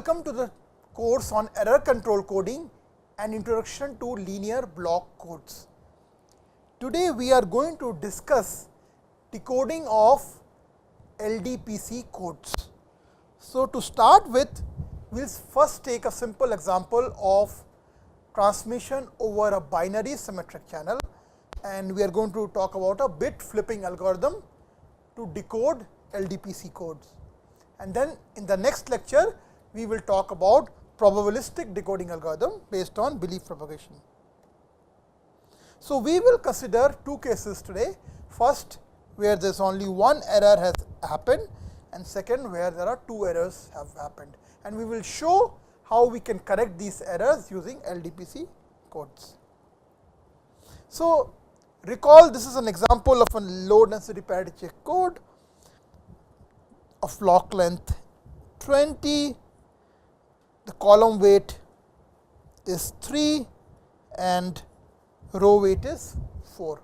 welcome to the course on error control coding and introduction to linear block codes. Today we are going to discuss decoding of LDPC codes. So, to start with, we will first take a simple example of transmission over a binary symmetric channel, and we are going to talk about a bit flipping algorithm to decode LDPC codes. And then in the next lecture, we will talk about probabilistic decoding algorithm based on belief propagation. So, we will consider two cases today. First, where there is only one error has happened, and second, where there are two errors have happened. And we will show how we can correct these errors using LDPC codes. So, recall this is an example of a low density parity check code of block length 20, the column weight is 3 and row weight is 4.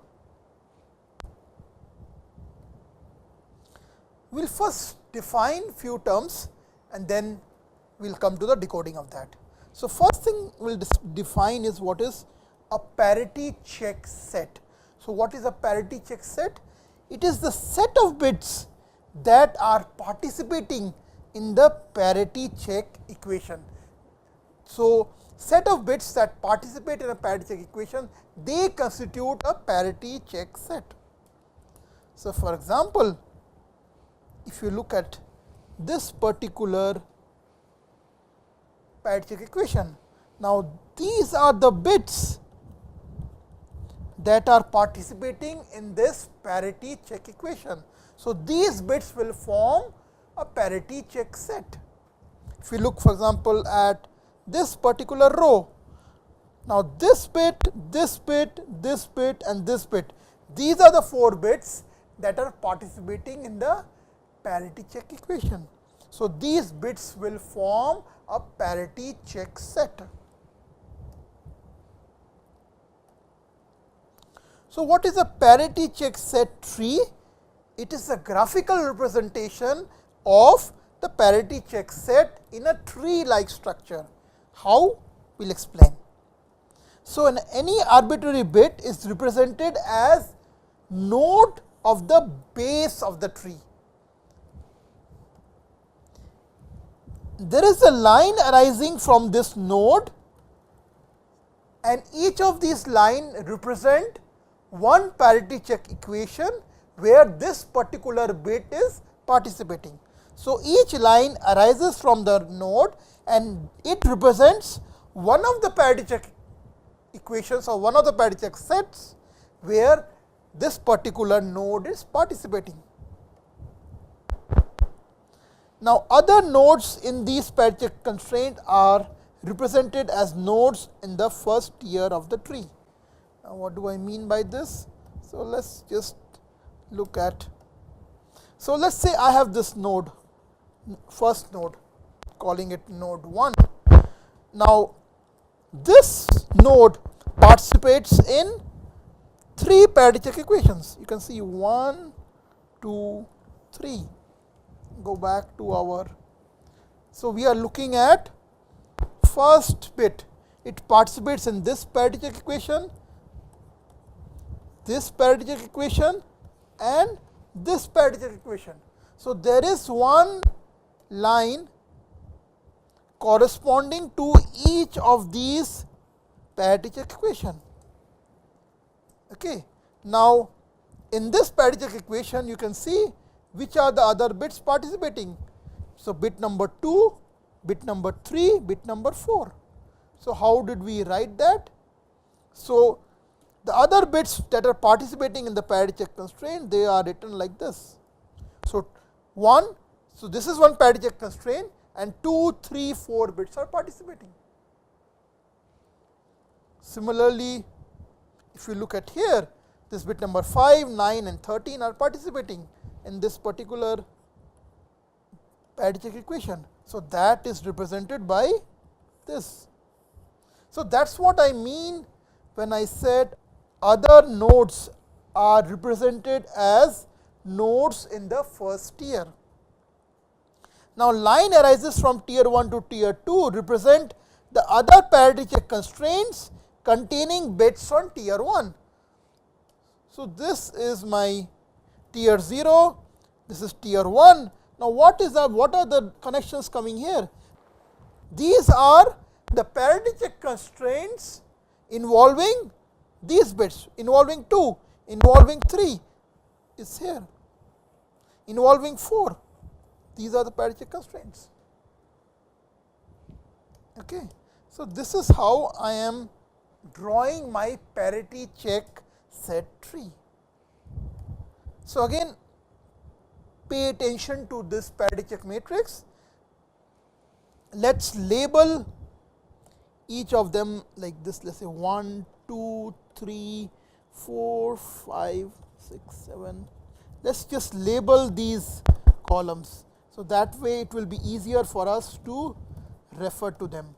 We will first define few terms and then we will come to the decoding of that. So, first thing we will define is what is a parity check set. So, what is a parity check set? It is the set of bits that are participating in the parity check equation. So, set of bits that participate in a parity check equation, they constitute a parity check set. So, for example, if you look at this particular parity check equation, now these are the bits that are participating in this parity check equation. So, these bits will form a parity check set. If you look for example at this particular row, now this bit, this bit, this bit and this bit, these are the 4 bits that are participating in the parity check equation. So, these bits will form a parity check set. So, what is a parity check set tree? It is a graphical representation of the parity check set in a tree like structure. How? We will explain. So, any arbitrary bit is represented as node of the base of the tree. There is a line arising from this node and each of these lines represent one parity check equation where this particular bit is participating. So, each line arises from the node and it represents one of the parity check equations or one of the parity check sets where this particular node is participating. Now, other nodes in these parity check constraint are represented as nodes in the first tier of the tree. Now, what do I mean by this? So, let us just look at. So, let us say I have this node, first node, calling it node 1. Now, this node participates in 3 parity check equations. You can see 1, 2, 3. Go back to our. So, we are looking at first bit, it participates in this parity check equation, this parity check equation and this parity check equation. So, there is one line corresponding to each of these parity check equation. Okay. Now, in this parity check equation you can see which are the other bits participating. So, bit number 2, bit number 3, bit number 4. So, how did we write that? So, the other bits that are participating in the parity check constraint, they are written like this. So, 1, so this is one parity check constraint and 2, 3, 4 bits are participating. Similarly, if you look at here, this bit number 5, 9 and 13 are participating in this particular parity check equation. So, that is represented by this. So, that is what I mean when I said other nodes are represented as nodes in the first tier. Now, line arises from tier 1 to tier 2 represent the other parity check constraints containing bits on tier 1. So, this is my tier 0, this is tier 1. Now, what are the connections coming here? These are the parity check constraints involving these bits, involving 2, involving 3 is here, involving 4. These are the parity check constraints. Okay. So, this is how I am drawing my parity check set tree. So, again pay attention to this parity check matrix. Let us label each of them like this, let us say 1, 2, 3, 4, 5, 6, 7. Let us just label these columns. So, that way it will be easier for us to refer to them.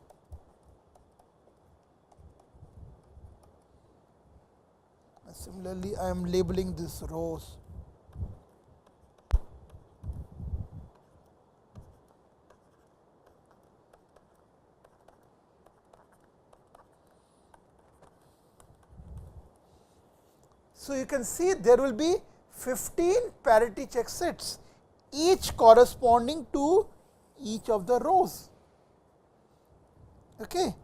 Similarly, I am labeling these rows. So, you can see there will be 15 parity check sets, each corresponding to each of the rows. Okay.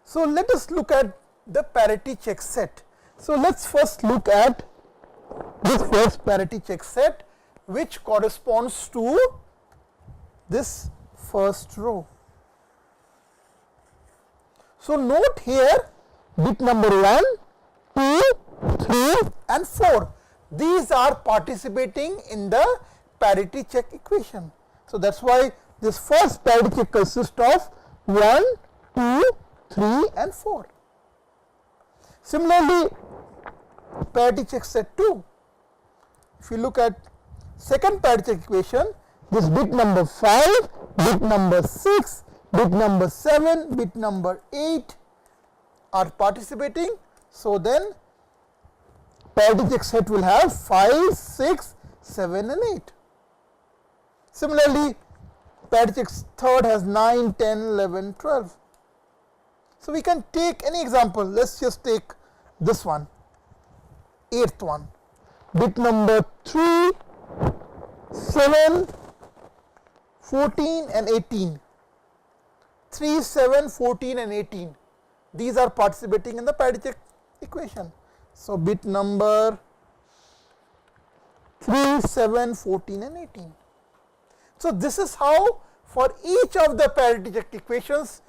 So, let us look at the parity check set. So, let us first look at this first parity check set, which corresponds to this first row. So, note here bit number 1, 2, 3 and 4. These are participating in the parity check equation. So, that is why this first parity check consists of 1, 2, 3 and 4. Similarly, parity check set 2. If you look at second parity check equation, this bit number 5, bit number 6, bit number 7, bit number 8 are participating. So, then parity check set will have 5, 6, 7 and 8. Similarly, parity check third has 9, 10, 11, 12. So, we can take any example. Let us just take this one, 8th one, bit number 3, 7, 14 and 18, 3, 7, 14 and 18. These are participating in the parity check equation. So, bit number 3, 7, 14 and 18. So, this is how for each of the parity check equations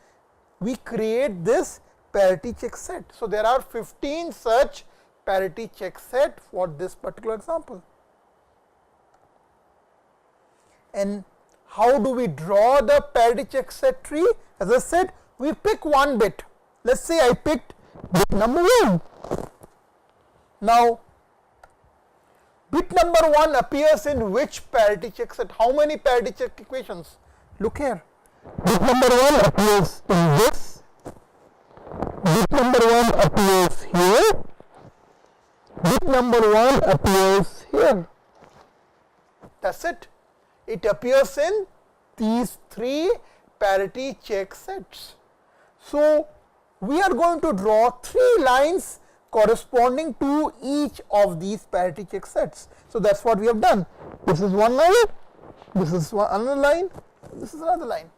we create this parity check set. So, there are 15 such parity check set for this particular example. And how do we draw the parity check set tree? As I said, we pick one bit. Let us say I picked bit number 1. Now, bit number 1 appears in which parity check set? How many parity check equations? Look here. Bit number 1 appears in this. Bit number 1 appears here. Bit number 1 appears here. That is it. It appears in these 3 parity check sets. So, we are going to draw 3 lines corresponding to each of these parity check sets. So, that is what we have done. This is one line, this is another line, this is another line.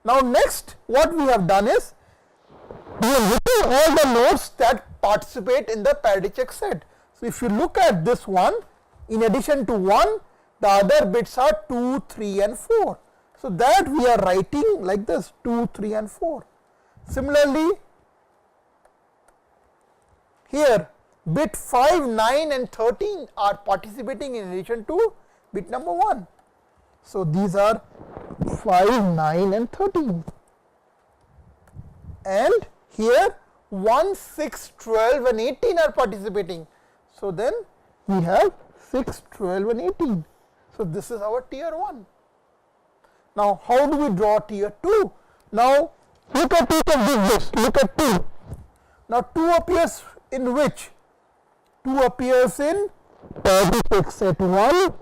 Now, next what we have done is we have written all the nodes that participate in the parity check set. So, if you look at this one, in addition to 1, the other bits are 2, 3 and 4. So, that we are writing like this 2, 3 and 4. Similarly, here bit 5, 9 and 13 are participating in addition to bit number 1. So, these are 5, 9 and 13, and here 1, 6, 12 and 18 are participating. So, then we have 6, 12 and 18. So, this is our tier 1. Now, how do we draw tier 2? Now, look at each of these bits, look at 2. Now, 2 appears in which? 2 appears in parity check set 1,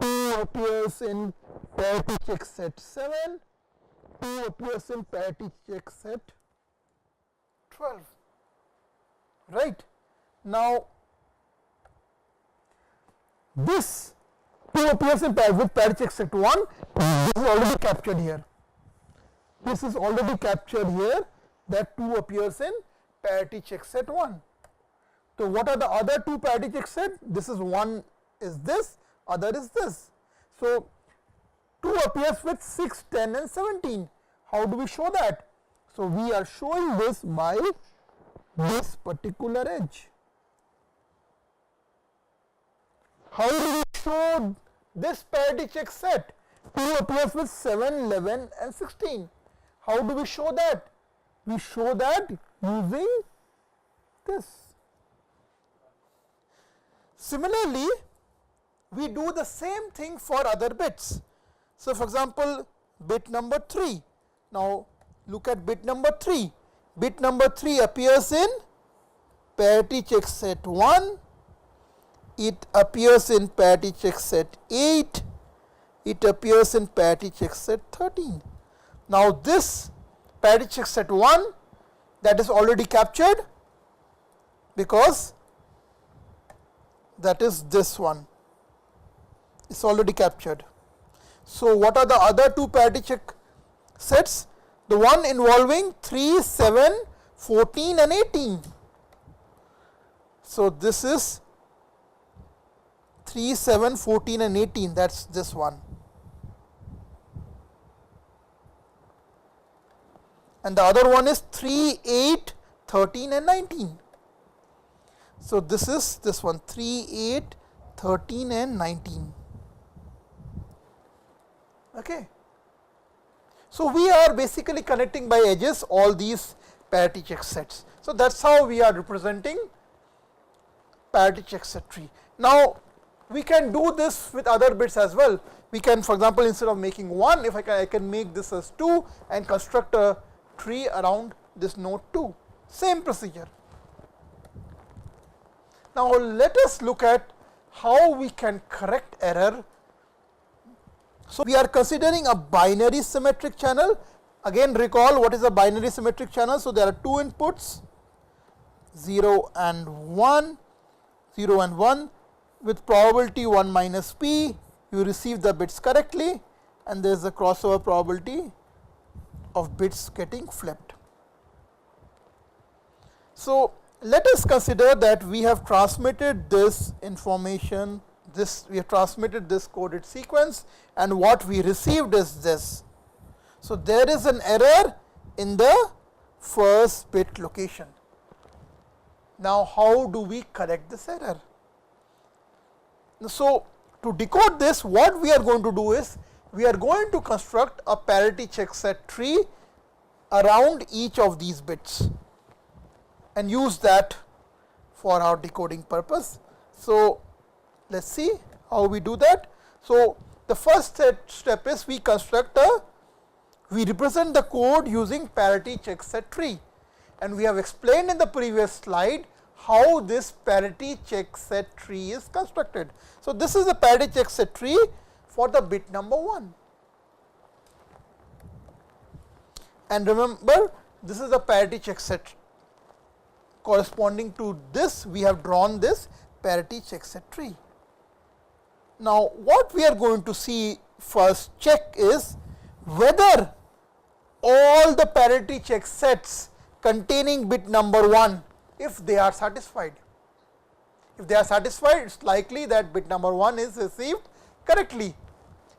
2 appears in parity check set 7, 2 appears in parity check set 12, right. Now, this 2 appears in with parity check set 1, this is already captured here. This is already captured here, that 2 appears in parity check set 1. So, what are the other 2 parity check set? This is one is this, other is this. So, 2 appears with 6, 10 and 17. How do we show that? So, we are showing this by this particular edge. How do we show this parity check set? 2 appears with 7, 11 and 16. How do we show that? We show that using this. Similarly, we do the same thing for other bits. So, for example, bit number 3. Now, look at bit number 3. Bit number 3 appears in parity check set 1, it appears in parity check set 8, it appears in parity check set 13. Now, this parity check set 1, that is already captured because that is this one, it's already captured. So, what are the other 2 parity check sets? The one involving 3, 7, 14 and 18. So, this is 3, 7, 14 and 18, that is this one. And the other one is 3, 8, 13 and 19. So, this is this one 3, 8, 13 and 19. Okay. So, we are basically connecting by edges all these parity check sets. So, that is how we are representing parity check set tree. Now, we can do this with other bits as well. We can, for example, instead of making 1, if I can make this as 2 and construct a tree around this node 2. Same procedure. Now, let us look at how we can correct error. So, we are considering a binary symmetric channel. Again, recall what is a binary symmetric channel. So, there are 2 inputs 0 and 1, 0 and 1 with probability 1 minus p, you receive the bits correctly and there is a crossover probability of bits getting flipped. So, let us consider that we have transmitted this information, we have transmitted this coded sequence and what we received is this. So, there is an error in the first bit location. Now, how do we correct this error? So, to decode this, what we are going to do is, we are going to construct a parity check set tree around each of these bits and use that for our decoding purpose. So, let us see how we do that. So, the first step is we represent the code using parity check set tree, and we have explained in the previous slide how this parity check set tree is constructed. So, this is the parity check set tree for the bit number 1, and remember this is the parity check set corresponding to this, we have drawn this parity check set tree. Now, what we are going to see first check is whether all the parity check sets containing bit number 1, if they are satisfied. If they are satisfied, it is likely that bit number 1 is received correctly.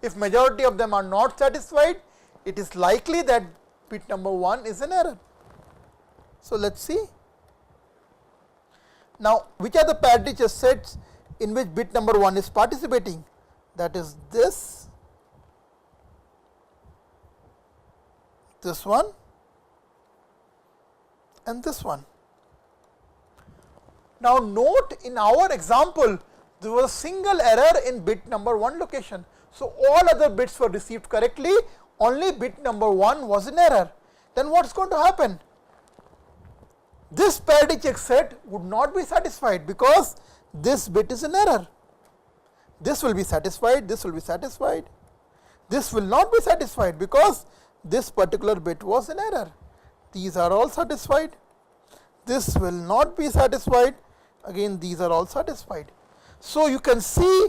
If majority of them are not satisfied, it is likely that bit number 1 is an error. So, let us see. Now, which are the parity check sets in which bit number 1 is participating? That is this one and this one. Now, note in our example, there was a single error in bit number 1 location. So, all other bits were received correctly, only bit number 1 was in error. Then what is going to happen? This parity check set would not be satisfied because this bit is in error. This will be satisfied, this will be satisfied, this will not be satisfied because this particular bit was in error. These are all satisfied. This will not be satisfied. Again, these are all satisfied. So, you can see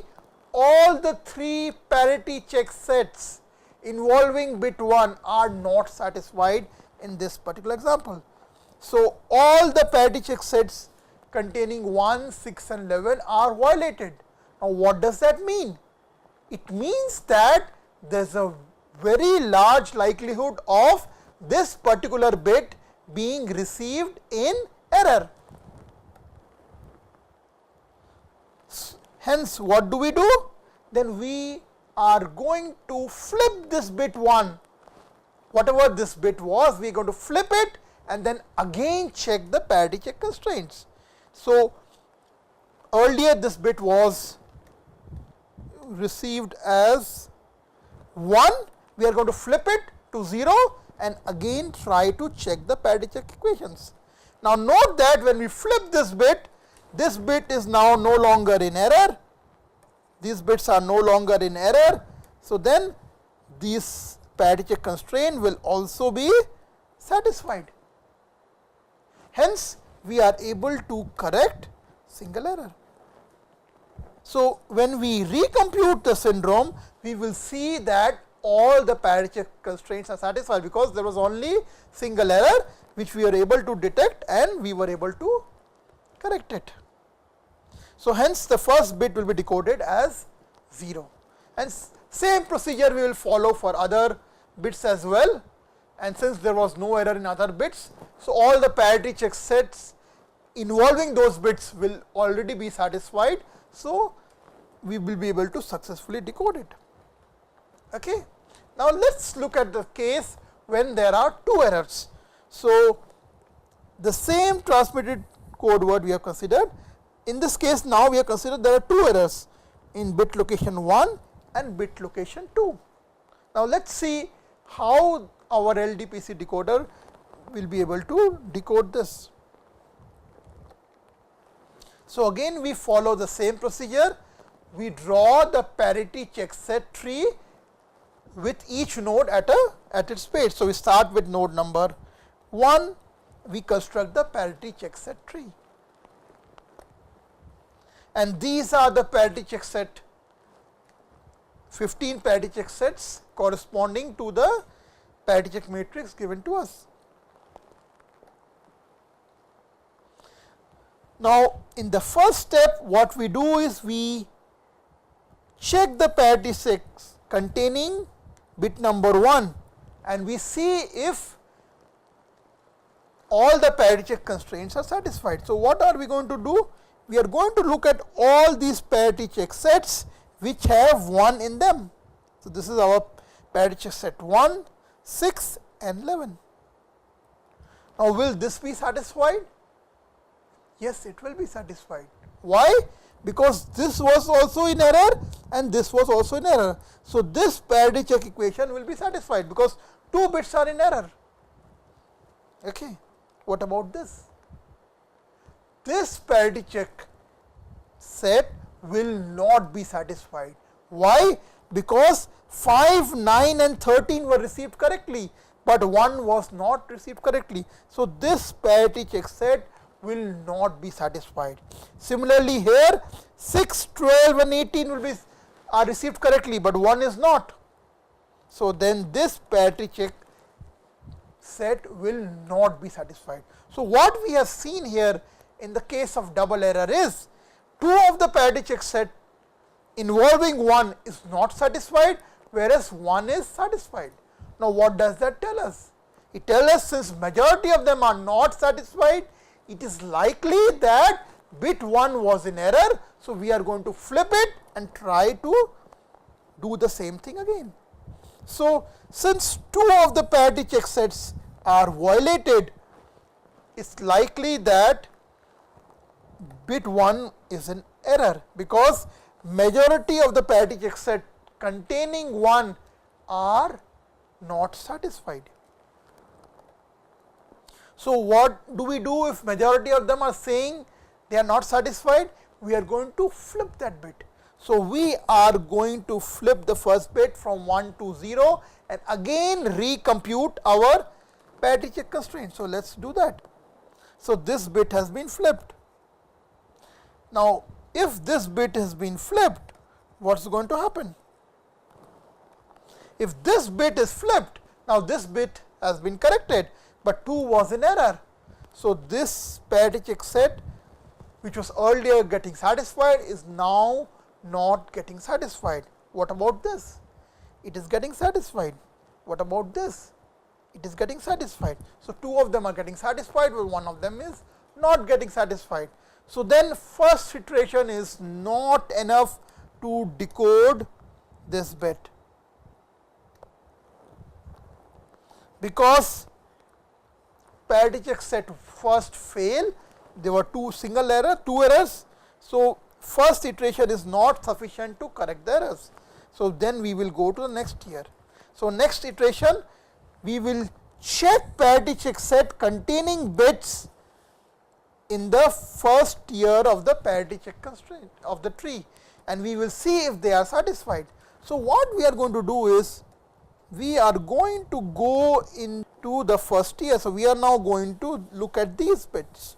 all the 3 parity check sets involving bit 1 are not satisfied in this particular example. So, all the parity check sets containing 1, 6 and 11 are violated. Now, what does that mean? It means that there is a very large likelihood of this particular bit being received in error. Hence, what do? Then we are going to flip this bit 1, whatever this bit was, we are going to flip it and then again check the parity check constraints. So, earlier this bit was received as 1, we are going to flip it to 0 and again try to check the parity check equations. Now, note that when we flip this bit is now no longer in error, these bits are no longer in error. So, then this parity check constraint will also be satisfied. Hence, we are able to correct single error. So, when we recompute the syndrome, we will see that all the parity check constraints are satisfied because there was only single error which we are able to detect and we were able to correct it. So, hence the first bit will be decoded as 0 and same procedure we will follow for other bits as well, and since there was no error in other bits, so all the parity check sets involving those bits will already be satisfied. So, we will be able to successfully decode it. Okay. Now, let us look at the case when there are 2 errors. So, the same transmitted code word we have considered. In this case, now we have considered there are 2 errors in bit location 1 and bit location 2. Now, let us see how our LDPC decoder will be able to decode this. So, again we follow the same procedure, we draw the parity check set tree with each node at its page. So, we start with node number 1, we construct the parity check set tree, and these are the parity check set, 15 parity check sets corresponding to the parity check matrix given to us. Now, in the first step what we do is we check the parity checks containing bit number 1 and we see if all the parity check constraints are satisfied. So, what are we going to do? We are going to look at all these parity check sets which have 1 in them. So, this is our parity check set 1, 6 and 11. Now, will this be satisfied? Yes, it will be satisfied. Why? Because this was also in error and this was also in error. So, this parity check equation will be satisfied because 2 bits are in error. Okay. What about this? This parity check set will not be satisfied. Why? Because 5, 9 and 13 were received correctly, but 1 was not received correctly. So, this parity check set will not be satisfied. Similarly, here 6, 12 and 18 are received correctly, but 1 is not. So, then this parity check set will not be satisfied. So, what we have seen here in the case of double error is 2 of the parity check set involving 1 is not satisfied, whereas 1 is satisfied. Now, what does that tell us? It tells us since majority of them are not satisfied, it is likely that bit 1 was in error. So, we are going to flip it and try to do the same thing again. So, since 2 of the parity check sets are violated, it is likely that bit 1 is in error because majority of the parity check set containing 1 are not satisfied. So, what do we do if majority of them are saying they are not satisfied? We are going to flip that bit. So we are going to flip the first bit from 1 to 0 and again recompute our parity check constraint. So let's do that. So this bit has been flipped. Now if this bit has been flipped, what's going to happen? If this bit is flipped, now this bit has been corrected, but 2 was in error. So this parity check set, which was earlier getting satisfied, is now not getting satisfied. What about this? It is getting satisfied. What about this? It is getting satisfied. So 2 of them are getting satisfied, while 1 of them is not getting satisfied. So then first iteration is not enough to decode this bit, because parity check set first fail. There were two errors. So first iteration is not sufficient to correct the errors. So then we will go to the next tier. So next iteration we will check parity check set containing bits in the first tier of the parity check constraint of the tree, and we will see if they are satisfied. So what we are going to do is, we are going to go into the first tier. So we are now going to look at these bits,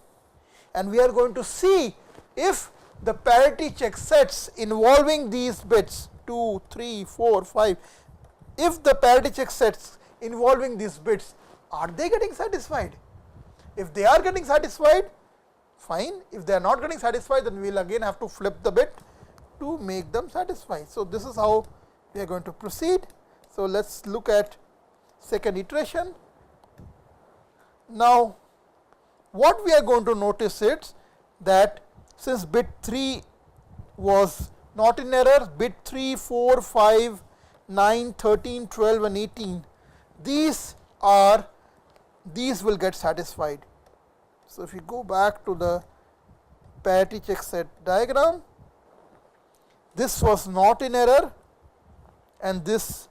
and we are going to see if the parity check sets involving these bits 2, 3, 4, 5, if the parity check sets involving these bits, are they getting satisfied? If they are getting satisfied, fine. If they are not getting satisfied, then we will again have to flip the bit to make them satisfied. So this is how we are going to proceed. So let's look at second iteration. Now what we are going to notice is that since bit 3 was not in error, bit 3, 4, 5, 9, 13, 12 and 18, these will get satisfied. So if you go back to the parity check set diagram, this was not in error, and this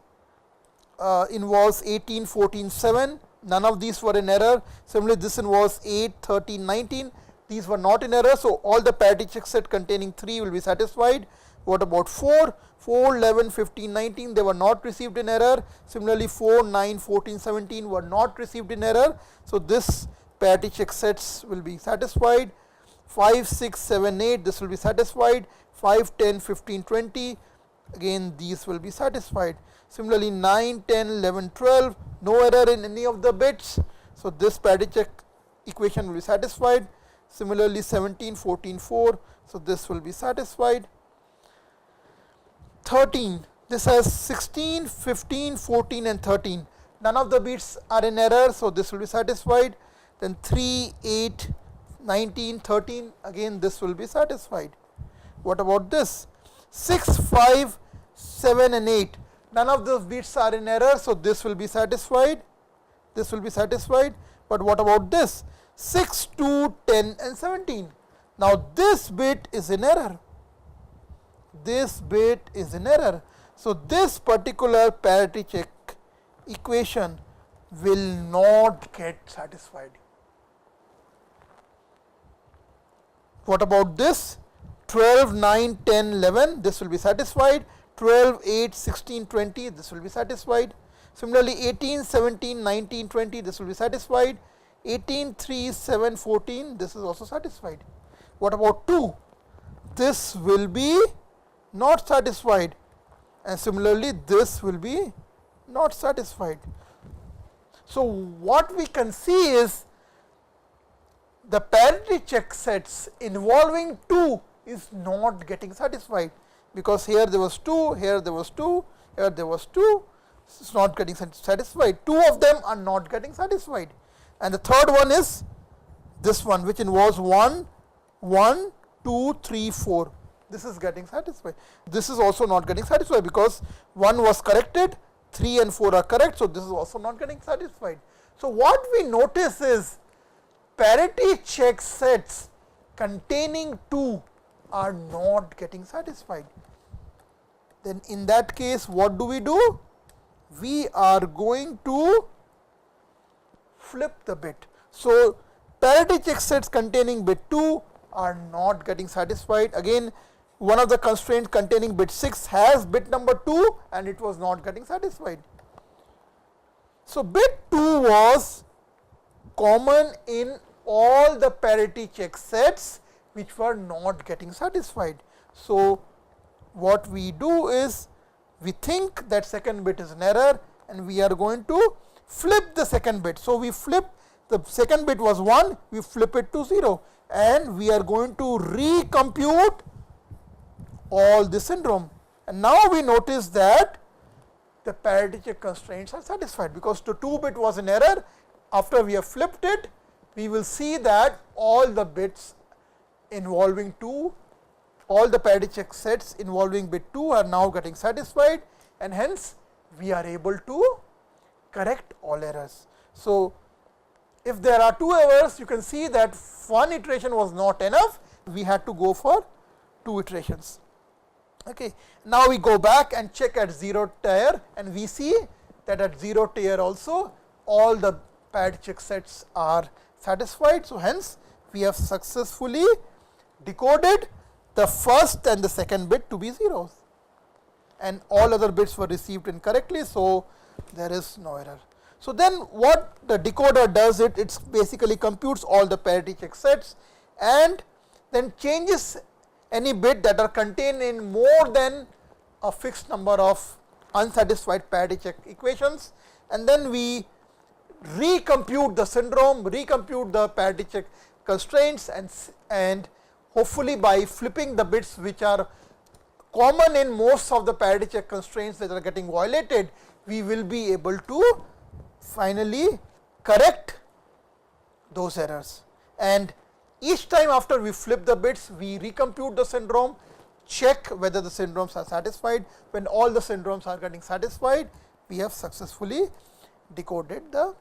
involves 18, 14, 7, none of these were in error. Similarly, this involves 8, 13, 19, these were not in error. So all the parity check set containing 3 will be satisfied. What about 4, 11, 15, 19, they were not received in error. Similarly 4, 9, 14, 17 were not received in error. So this parity check sets will be satisfied. 5, 6, 7, 8, this will be satisfied. 5, 10, 15, 20, again these will be satisfied. Similarly 9, 10, 11, 12, no error in any of the bits. So this parity check equation will be satisfied. Similarly 17, 14, 4, so this will be satisfied. 13, this has 16, 15, 14 and 13, none of the bits are in error, so this will be satisfied. Then 3, 8, 19, 13, again this will be satisfied. What about this? 6, 5, 7 and 8, none of those bits are in error, so this will be satisfied. This will be satisfied. But what about this? 6, 2, 10 and 17, now this bit is in error. This bit is in error. So this particular parity check equation will not get satisfied. What about this? 12, 9, 10, 11, this will be satisfied. 12, 8, 16, 20, this will be satisfied. Similarly 18, 17, 19, 20, this will be satisfied. 18, 3, 7, 14, this is also satisfied. What about 2? This will be not satisfied, and similarly this will be not satisfied. So what we can see is the parity check sets involving 2 is not getting satisfied, because here there was 2, here there was 2, here there was 2, it's not getting satisfied. 2 of them are not getting satisfied, and the third one is this one, which involves 1, 1, 2, 3, 4. This is getting satisfied. This is also not getting satisfied, because 1 was corrected, 3 and 4 are correct, so this is also not getting satisfied. So what we notice is parity check sets containing 2 are not getting satisfied. Then in that case, what do? We are going to flip the bit. So parity check sets containing bit 2 are not getting satisfied. Again, one of the constraints containing bit 6 has bit number 2 and it was not getting satisfied. So, bit 2 was common in all the parity check sets which were not getting satisfied. So, what we do is we think that second bit is an error and we are going to flip the second bit. So, we flip the second bit was 1, we flip it to 0 and we are going to recompute all the syndrome. And now we notice that the parity check constraints are satisfied because the 2 bit was an error. After we have flipped it, we will see that all the bits involving 2, all the parity check sets involving bit 2 are now getting satisfied and hence we are able to correct all errors. So, if there are 2 errors, you can see that one iteration was not enough, we had to go for 2 iterations. Okay. Now, we go back and check at 0th tier and we see that at 0th tier also all the parity check sets are satisfied. So, hence we have successfully decoded the first and the second bit to be zeros and all other bits were received incorrectly. So, there is no error. So, then what the decoder does, it basically computes all the parity check sets and then changes any bit that are contained in more than a fixed number of unsatisfied parity check equations and then we recompute the syndrome, recompute the parity check constraints and hopefully by flipping the bits which are common in most of the parity check constraints that are getting violated, we will be able to finally correct those errors. And each time after we flip the bits, we recompute the syndrome, check whether the syndromes are satisfied. When all the syndromes are getting satisfied, we have successfully decoded the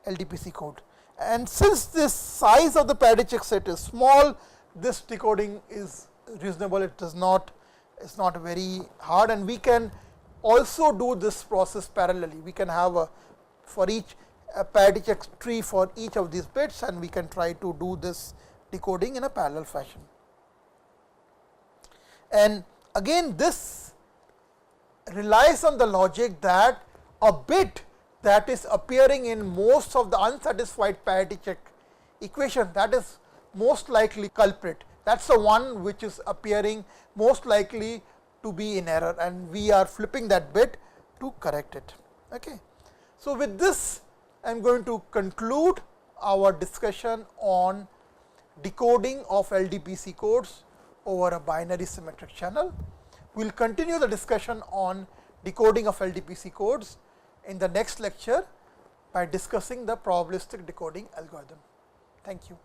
LDPC code. And since this size of the parity check set is small, this decoding is reasonable. It is not very hard, and we can also do this process parallelly. We can have for each parity check tree for each of these bits, and we can try to do this decoding in a parallel fashion. And again, this relies on the logic that a bit that is appearing in most of the unsatisfied parity check equation, that is most likely culprit. That is the one which is appearing most likely to be in error, and we are flipping that bit to correct it. Okay. So, with this I am going to conclude our discussion on decoding of LDPC codes over a binary symmetric channel. We will continue the discussion on decoding of LDPC codes in the next lecture by discussing the probabilistic decoding algorithm. Thank you.